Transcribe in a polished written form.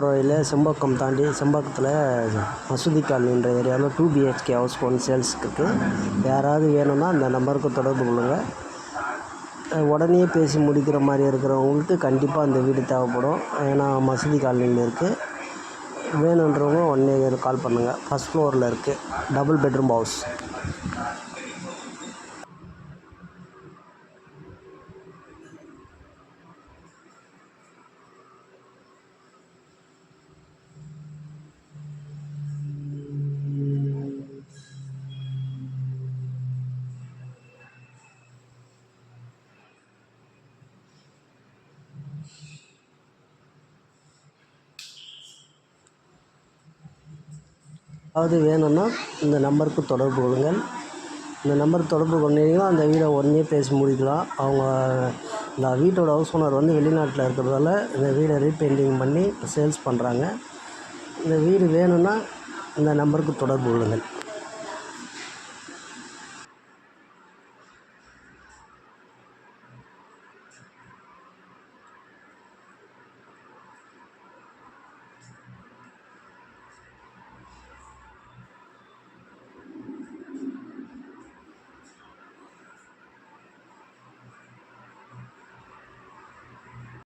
வழியில் செம்பாக்கம் தாண்டி செம்பாக்கத்தில் மசூதி காலனின்ற ஏரியாவில் 2 BHK ஹவுஸ் ஒன் சேல்ஸுக்கு இருக்குது. யாராவது வேணும்னா அந்த நம்பருக்கு தொடர்பு கொள்ளுங்கள். உடனே பேசி முடிக்கிற மாதிரி இருக்கிறவங்களுக்கு கண்டிப்பாக அந்த வீடு தேவைப்படும். ஏன்னா மசூதி காலனியில் இருக்குது. வேணுன்றவங்க உடனே கால் பண்ணுங்கள். ஃபஸ்ட் ஃப்ளோரில் இருக்குது. Double bedroom house. அதாவது வேணும்னா இந்த நம்பருக்கு தொடர்பு கொள்ளுங்கள். இந்த நம்பருக்கு தொடர்பு கொண்டீங்கன்னா அந்த வீடை உடனே பேசி முடிக்கலாம். அவங்க இந்த வீட்டோட ஹவுஸ் ஓனர் வந்து வெளிநாட்டில் இருக்கிறதால இந்த வீடை ரீபெயிண்டிங் பண்ணி சேல்ஸ் பண்ணுறாங்க. இந்த வீடு வேணும்னா இந்த நம்பருக்கு தொடர்பு கொள்ளுங்கள்.